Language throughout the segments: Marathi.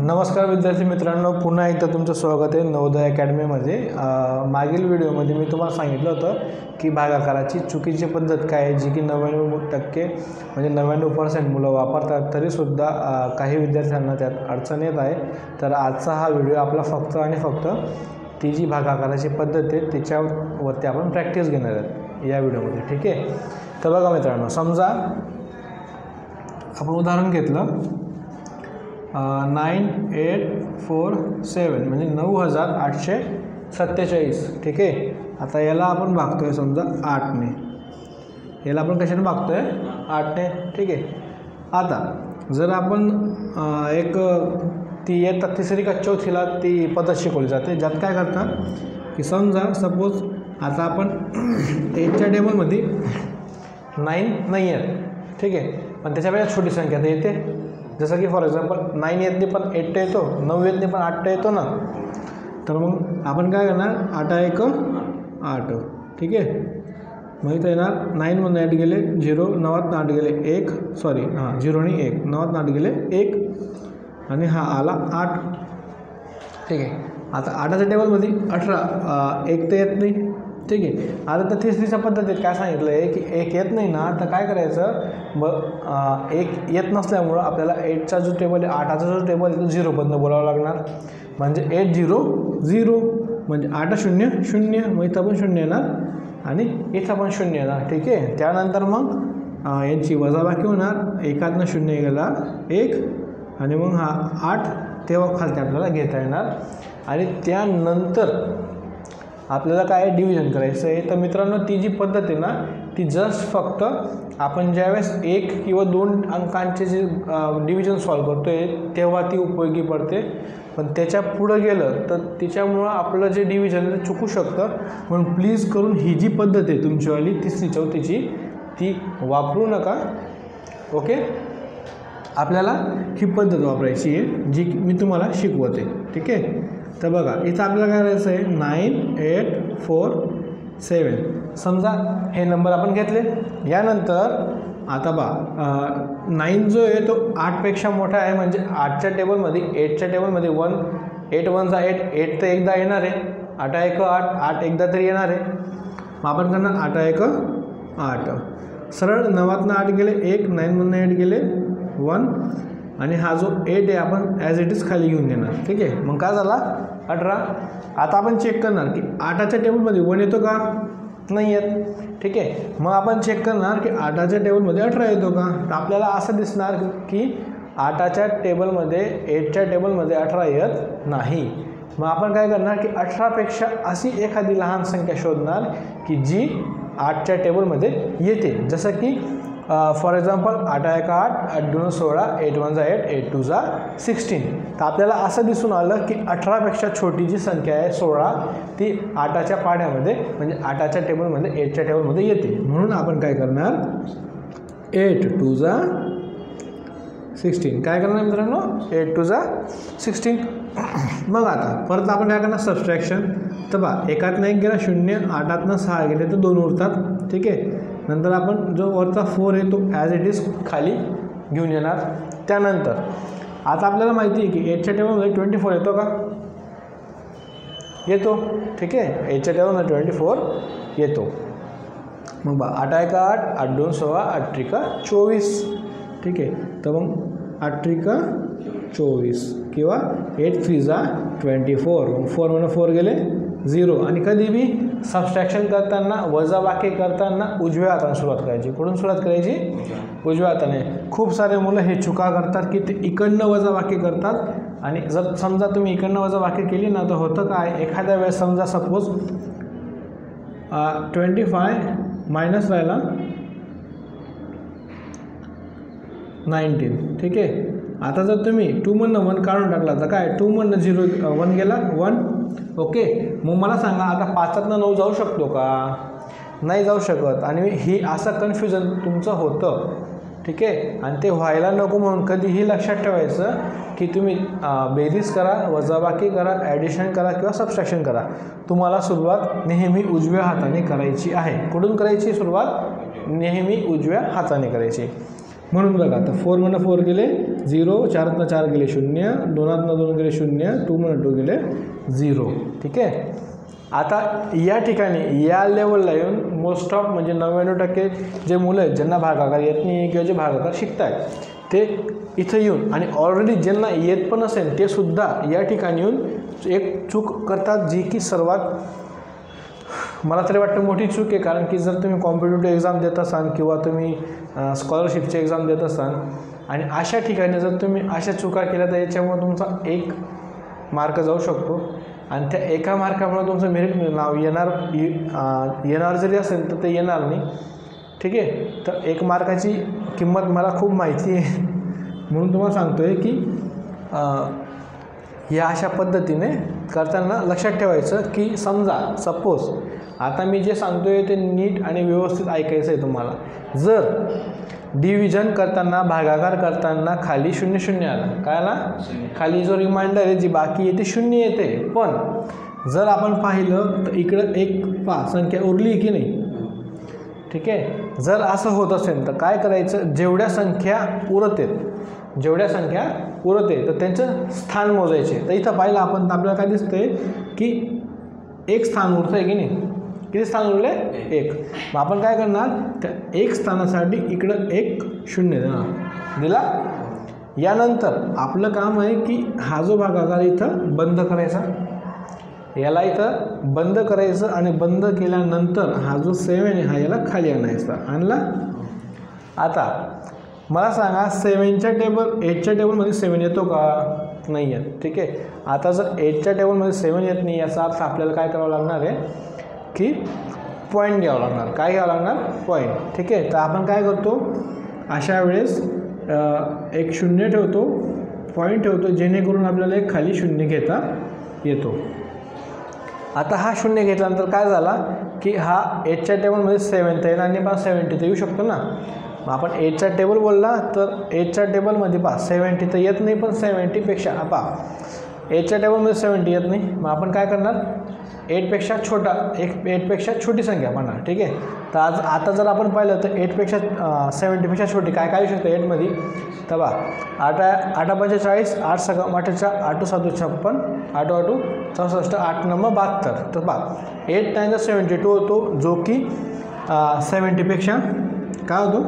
नमस्कार विद्यार्थी मित्रांनो, पुन्हा एकदा तुमचं स्वागत आहे नवोदय अकॅडमीमध्ये। मागील व्हिडिओमध्ये मी तुम्हाला सांगितलं होतं की भागाकाराची चुकीची पद्धत काय आहे, जी की 99% म्हणजे 99% मुलं वापरतात, तरीसुद्धा काही विद्यार्थ्यांना त्यात अडचण येत आहे। तर आजचा हा व्हिडिओ आपला फक्त आणि फक्त ती जी भागाकाराची पद्धत आहे त्याच्यावरती आपण प्रॅक्टिस घेणार आहोत या व्हिडिओमध्ये, ठीक आहे। तर बघा मित्रांनो, समजा आपण उदाहरण घेतलं 9847 म्हणजे 9847, ठीक आहे। आता याला आपण भागतोय समजा 8ने, याला आपण कशाने भागतोय 8ने, ठीक आहे। आता जर आपण एक ती इयत्ता तिसरी का चौथीला ती पद्धत शिकवली जाते, ज्यात काय करतात की समजा सपोज आता आपण 8च्या टेबलमध्ये 9 नाही आहे, ठीक आहे, पण त्याच्यापेक्षा छोटी संख्या तर येते। जसं की फॉर एक्झाम्पल 9 येत नाही पण 8 येतो, 9 येत नाही पण 8 येतो ना। तर मग आपण काय करणार, 8 1 8, ठीक आहे। मग इथं येणार 9मधून 8 गेले 0, 9तून 8 गेले 1, सॉरी 0 आणि 1, 9तून 8 गेले 1 आणि हा आला 8, ठीक आहे। आता 8च्या टेबलमध्ये 18 1 तर येत नाही, ठीक आहे। आता तर तिसरीच्या पद्धतीत काय सांगितलं आहे की 1 येत नाही ना, तर काय करायचं, मग 1 येत नसल्यामुळं आपल्याला 8चा जो टेबल आहे, 8चा जो टेबल आहे तो 0मधनं बोलावं लागणार, म्हणजे 8 0 0, म्हणजे 8 0 0, मग इथं पण 0 येणार आणि इथं पण 0 येणार, ठीक आहे। त्यानंतर मग यांची वजाबाकी होणार, 1तनं 0 गेला 1 आणि मग हा 8 तेव्हा खालती आपल्याला घेता येणार। आणि त्यानंतर आपल्याला काय डिव्हिजन करायचं आहे। तर मित्रांनो, ती जी पद्धत आहे ना, ती जस्ट फक्त आपण ज्यावेळेस 1 किंवा 2 अंकांचे जे डिव्हिजन सॉल्व करतो आहे तेव्हा ती उपयोगी पडते, पण त्याच्या पुढं गेलं तर तिच्यामुळं आपलं जे डिव्हिजन चुकू शकतं। म्हणून प्लीज करून ही जी पद्धत आहे तुमचीवाली तिसरी चौथीची, ती वापरू नका, ओके। आपल्याला ही पद्धत वापरायची आहे जी मी तुम्हाला शिकवते, ठीक आहे। तर बघा, इथं आपल्याला काय करायचं आहे, 9847, समजा हे नंबर आपण घेतले। यानंतर आता 9 जो आहे तो 8पेक्षा मोठा आहे, म्हणजे 8च्या टेबलमध्ये 8च्या टेबलमध्ये 1, 8 1 8, 8 तर एकदा येणार आहे, 8 1 8, 8 एकदा तरी येणार आहे। मग आपण करणार 8 1 8, सरळ 9तनं 8 गेले 1, 9मधून 8 गेले 1 आणि हा जो 8 आहे आपण ॲज इट इज खाली घेऊन देणार, ठीक आहे। मग काय झाला 18। आता आपण चेक करणार की 8च्या टेबलमध्ये 1 येतो का, नाही येत, ठीक आहे। मग आपण चेक करणार की 8च्या टेबलमध्ये 18 येतो का, तर आपल्याला असं दिसणार की 8च्या टेबलमध्ये 8च्या टेबलमध्ये 18 येत नाही। मग आपण काय करणार की 18पेक्षा अशी एखादी लहान संख्या शोधणार की जी 8च्या टेबलमध्ये येते, जसं की फॉर एक्झाम्पल 8 1 8, 8 2 16, 8 1 8, 8 2 16। तर आपल्याला असं दिसून आलं की 18पेक्षा छोटी जी संख्या आहे 16, ती 8च्या पाढ्यामध्ये म्हणजे 8च्या टेबलमध्ये 8च्या टेबलमध्ये येते। म्हणून आपण काय करणार, 8 2 16, काय करणार मित्रांनो, 8 2 16। मग आता परत आपण काय करणार, सबस्ट्रॅक्शन। तर बघा, 1तनं 1 गेला 0, 8तनं 6 गेले तर 2 उरतात, ठीक आहे। नंतर आपण जो वरचा 4 आहे तो ॲज इट इज खाली घेऊन येणार। त्यानंतर आता आपल्याला माहिती आहे की 8च्या टेबलमध्ये 24 येतो का, येतो, ठीक आहे। 8च्या टेबलमध्ये 24 येतो। मग 8 1 8, 8 2 16, 8 3 24, ठीक आहे। तर मग 8 3 24 किंवा 8 3 24, मग 4 म्हणून 4 गेले 0। आणि कधी बी सबस्ट्रॅक्शन करताना, वजाबाकी करताना उजव्या हाताने सुरुवात करायची। कुठून सुरुवात करायची, उजव्या हाताने। खूप सारे मुलं हे चुका करतात की ते इकडनं वजाबाकी करतात, आणि जर समजा तुम्ही इकडनं वजाबाकी केली ना, तर होतं काय, एखाद्या वेळेस समजा सपोज 25 मायनस राहिला 19, ठीक आहे। आता जर तुम्ही 2मधनं 1 काढून टाकला तर काय, 2मधनं 0 1 गेला 1, ओके। मग मला सांगा, आता 5तनं 9 जाऊ शकतो का, नाही जाऊ शकत। आणि ही असं कन्फ्युजन तुमचं होतं, ठीक आहे। आणि ते व्हायला नको म्हणून कधीही लक्षात ठेवायचं की तुम्ही बेरीज करा, वजाबाकी करा, ॲडिशन करा किंवा सबस्ट्रॅक्शन करा, तुम्हाला सुरुवात नेहमी उजव्या हाताने करायची आहे। कुठून करायची सुरुवात, नेहमी उजव्या हाताने करायची। म्हणून बघा आता 4 4 गेले 0, 4 4 गेले 0, 2 2 गेले 0, 2 2 गेले 0. ठीक आहे. आता या ठिकाणी या लेवलला येऊन मोस्ट ऑफ म्हणजे 99% जे मुलं आहेत ज्यांना भागाकार येत नाही किंवा जे भागाकार शिकत आहेत ते इथं येऊन आणि ऑलरेडी ज्यांना येत पण असेल ते सुद्धा या ठिकाणी येऊन एक चूक करतात, जी की सर्वात मला तरी वाटतं मोठी चूक आहे. कारण की जर तुम्ही कॉम्पिटिटिव्ह एक्झाम देत असाल किंवा तुम्ही स्कॉलरशिपची एक्झाम देत असाल आणि अशा ठिकाणी जर तुम्ही अशा चुका केल्या तर याच्यामुळे तुमचा 1 मार्क जाऊ शकतो आणि त्या एका मार्कामुळे तुमचं मेरिट नाव येणार जरी असेल तर ते येणार नाही. ठीक आहे. तर 1 मार्काची किंमत मला खूप माहिती आहे म्हणून तुम्हाला सांगतो आहे की या अशा पद्धतीने करताना लक्षात ठेवायचं की समजा सपोज आता मी जे सांगतो आहे ते नीट आणि व्यवस्थित ऐकायचं आहे तुम्हाला. जर डिव्हिजन करताना भागाकार करताना खाली 0 0 आला, काय आला? खाली जो रिमाइंडर आहे जी बाकी येते 0 येते. पण जर आपण पाहिलं तर इकडं एक संख्या उरली की नाही. ठीक आहे. जर असं होत असेल तर काय करायचं, जेवढ्या संख्या उरत आहे तर त्यांचं स्थान मोजायचे. तर इथं पाहिलं आपण तर आपल्याला काय दिसतंय की 1 स्थान उरतं आहे की नाही. किती स्थान उरले? 1. मग आपण काय करणार, त्या 1 स्थानासाठी इकडं 1 0 देणार, दिला. यानंतर आपलं काम आहे की हा जो भागाकार इथं बंद करायचा, याला इथं बंद करायचं आणि बंद केल्यानंतर हा जो 7 आहे हा याला खाली आणायचा. आणला. आता मला सांगा 8च्या टेबलमध्ये 7 येतो का? नाही येत. ठीक आहे. आता जर 8च्या टेबलमध्ये 7 येत नाही याचा अर्थ आपल्याला काय करावं लागणार आहे की पॉईंट घ्यावं लागणार. काय घ्यावं लागणार? पॉईंट. ठीक आहे. तर आपण काय करतो अशा वेळेस एक 0 ठेवतो, पॉईंट ठेवतो, जेणेकरून आपल्याला एक खाली 0 घेता येतो. आता हा 0 घेतल्यानंतर काय झाला की हा 8च्या टेबलमध्ये 7 तर येणार नाही, पण 70 तर येऊ शकतो ना. मग आपण 8चा टेबल बोलला तर 8च्या टेबलमध्ये 70 तर येत नाही, पण 70पेक्षा 8च्या टेबलमध्ये 70 येत नाही. मग आपण काय करणार, 8पेक्षा छोटा 8पेक्षा छोटी संख्या म्हणणार. ठीक आहे. तर आता जर आपण पाहिलं तर 70पेक्षा छोटी काय येऊ शकतं 8मध्ये. तर 8 8 45, 8 6 8 8 7 56, 8 8 64, 8 9 72. तर 8 9 72 होतो, जो की 70पेक्षा काय होतो,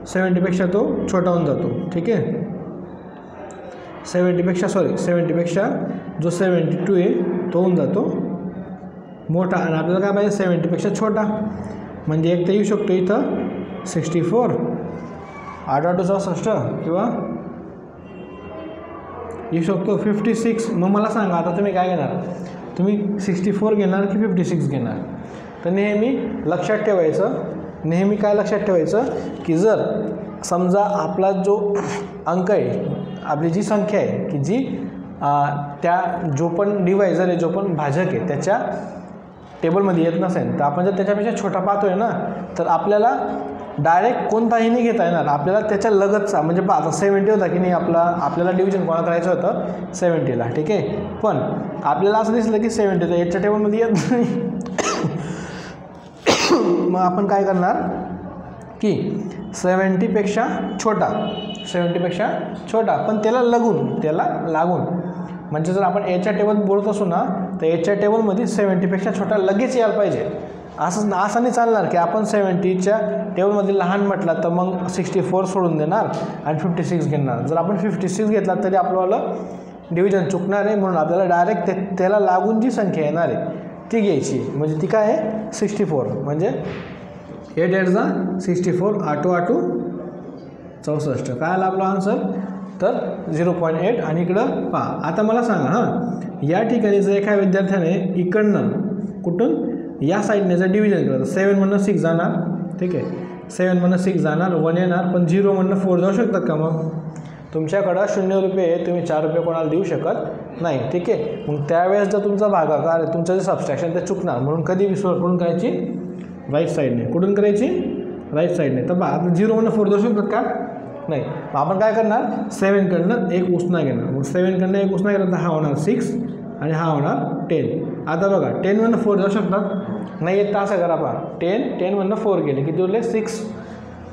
70पेक्षा तो छोटा होऊन जातो. ठीक आहे. 70पेक्षा जो 72 आहे तो होऊन जातो मोठा आणि आपल्याला काय पाहिजे 70पेक्षा छोटा. म्हणजे एक तर येऊ शकतो इथं 64, 8 8 64 किंवा येऊ शकतो 56. मग मला सांगा आता तुम्ही काय घेणार, तुम्ही 64 घेणार की 56 घेणार. तर नेहमी लक्षात ठेवायचं की जर समजा आपला जो अंक आहे, आपली जी संख्या आहे की जी त्या जो पण डिवायझर आहे, जो पण भाजक आहे त्याच्या टेबलमध्ये येत नसेल तर आपण जर त्याच्यापेक्षा छोटा पाहतोय ना तर आपल्याला डायरेक्ट कोणताही नाही घेता येणार. आपल्याला त्याच्या लगतचा म्हणजे आता 70 होता की नाही आपल्याला डिव्हिजन कोणा करायचं होतं 70ला. ठीक आहे. पण आपल्याला असं दिसलं की 70 तर 8च्या टेबलमध्ये येत नाही. मग आपण काय करणार की 70पेक्षा छोटा पण त्याला लागून म्हणजे जर आपण एच्या टेबल बोलत असू ना तर एच्या टेबलमध्ये 70पेक्षा छोटा लगेच यायला पाहिजे. असं नाही चालणार की आपण 70च्या टेबलमध्ये लहान म्हटला तर मग 64 सोडून देणार आणि 56 घेणार. जर आपण 56 घेतला तरी आपल्याला डिव्हिजन चुकणार आहे. म्हणून आपल्याला डायरेक्ट त्याला लागून जी संख्या येणार आहे ती घ्यायची. म्हणजे ती काय आहे 64. म्हणजे 8 8 64, 8 8 64. काय आला आपला आन्सर तर 0.8. आणि इकडं पहा. आता मला सांगा या ठिकाणी जर एका विद्यार्थ्याने इकडनं कुठून या साईडने जर डिव्हिजन केलं तर 7 मधनं 6 जाणार. ठीक आहे. 7 मधनं 6 जाणार, 1 येणार, पण 0 मधनं 4 जाऊ शकतात का? मग तुमच्याकडं 0 रुपये तुम्ही 4 रुपये कोणाला देऊ शकत नाही. ठीक आहे. मग त्यावेळेस जर तुमचा भागाकार तुमचं जे सबस्ट्रॅक्शन ते चुकणार. म्हणून कधी विसर करून करायची राईट साईडने. कुठून करायची राईट साईडने. तर आता 0 मधनं 4 जाऊ शकतात का? नाही. मग आपण काय करणार 7 कडनं एक उसना घेणार. मग 7 कडनं एक उसना घेणार तर हा होणार 6 आणि हा होणार 10. आता बघा 10 मधनं 4 जाऊ शकतात नाही येत तर असं करा पहा 10 मधनं 4 गेले किती उरले 6.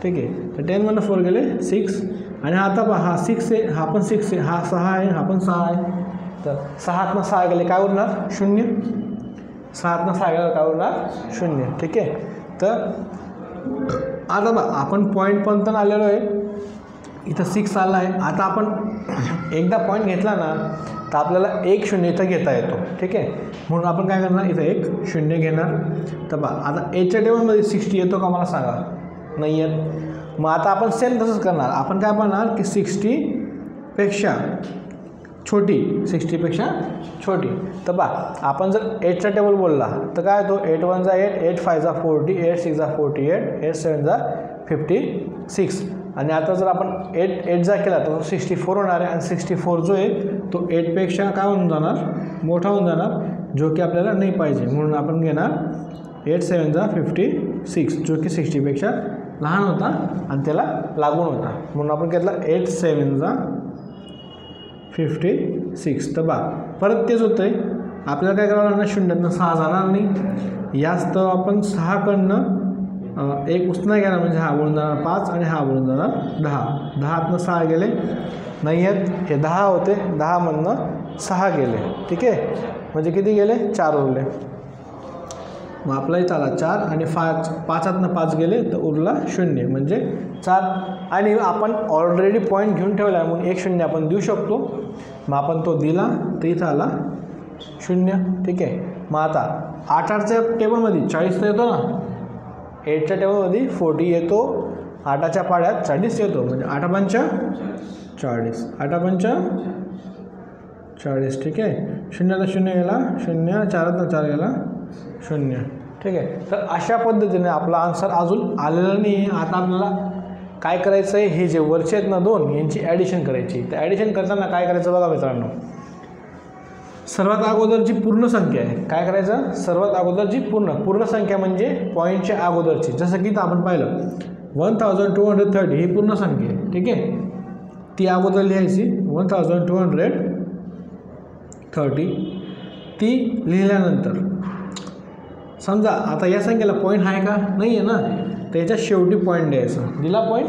ठीक आहे. तर 10 4 गेले 6 आणि आता पहा हा 6 आहे, हा पण 6 आहे, हा 6 आहे, हा पण 6 आहे. तर 6 6 गेले काय उरणार 0. 6 6 गेले काय उरणार 0. ठीक आहे. तर आता बघा आपण पॉईंटपर्यंत आलेलो आहे, इथं 6 आला आहे. आता आपण एकदा पॉईंट घेतला ना तर आपल्याला 1 0 इथं घेता येतो. ठीक आहे. म्हणून आपण काय करणार इथं 1 0 घेणार. तर बघा आता एच्या टेबलमध्ये 60 येतो का मला सांगा, नाही येत. मग आता आपण सेम तसंच करणार. आपण काय पाहणार की 60पेक्षा छोटी, 60पेक्षा छोटी. तर बा आपण जर 8चा टेबल बोलला तर काय होतो 8 1 जा 8, 8 5 जा 40, 8 6 जा 48, 8 7 जा 56. आणि आता जर आपण 8 जा केला तर 64 होणार आहे. आणि 64 जो आहे तो 8पेक्षा काय होऊन जाणार, मोठा होऊन जाणार, जो की आपल्याला नाही पाहिजे. म्हणून आपण घेणार 8 7 जा 56, जो की 60पेक्षा लहान होता आणि त्याला लागून होता. म्हणून आपण घेतला 8 7 जा 56. तर बा परत तेच होतं आहे, आपल्याला काय करावं लागणार, 0तनं 6 जाणार नाही. याच तर आपण 6कडनं 1 उसना गेला म्हणजे हा बोलून जाणार 5 आणि हा बोलून जाणार 10. 10तनं 6 गेले नाही आहेत, हे 10 होते, 10मधनं 6 गेले. ठीक आहे. म्हणजे किती गेले 4 उरले. मग आपला इथं आला 4 आणि 5तनं 5 गेले तर उरला 0 म्हणजे 4. आणि आपण ऑलरेडी पॉईंट घेऊन ठेवला आहे म्हणून 1 0 आपण देऊ शकतो. मग आपण तो दिला तर इथं आला 0. ठीक आहे. मग आता 8च्या टेबलमध्ये 40 तर येतो ना, 8च्या टेबलमध्ये 40 येतो, 8च्या पाड्यात 40 येतो, म्हणजे 8 5 40, 8 5 40. ठीक आहे. 0ला 0 गेला 0, 4तनं 4 गेला 0. ठीक आहे. तर अशा पद्धतीने आपला आन्सर अजून आलेला नाही. आता आपल्याला काय करायचं आहे, हे जे वरचे आहेत ना 2 यांची ॲडिशन करायची. तर ॲडिशन करताना काय करायचं बघा मित्रांनो, सर्वात अगोदरची पूर्ण संख्या आहे. काय करायचं, सर्वात अगोदरची पूर्ण संख्या म्हणजे पॉईंटच्या अगोदरची. जसं की आपण पाहिलं 1230 ही पूर्ण संख्या आहे. ठीक आहे. ती अगोदर लिहायची 1230. ती लिहिल्यानंतर समजा आता या संख्येला पॉईंट आहे का, नाही आहे ना, तर याच्या शेवटी पॉईंट द्यायचं. दिला पॉईंट,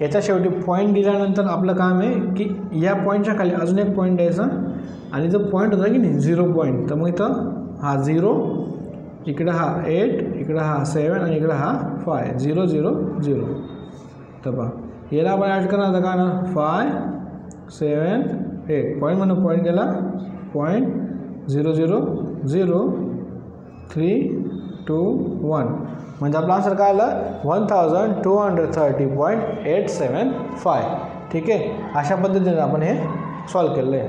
याच्या शेवटी पॉईंट दिल्यानंतर आपलं काम आहे की या पॉईंटच्या खाली अजून एक पॉईंट द्यायचा. आणि जर पॉईंट होता की नाही 0 पॉईंट, तर मग इथं हा 0, इकडं हा 8, इकडं हा 7 आणि इकडं हा 5, 0 0 0. तर पहा याला आपण ॲड करणार तर काय ना 5 7 8 पॉईंट म्हणून पॉईंट गेला, पॉईंट 0 0 0 3 2 1. म्हणजे आपला आन्सर काय आलं 1230.875. ठीक आहे. अशा पद्धतीने आपण हे सॉल्व केलेलं आहे.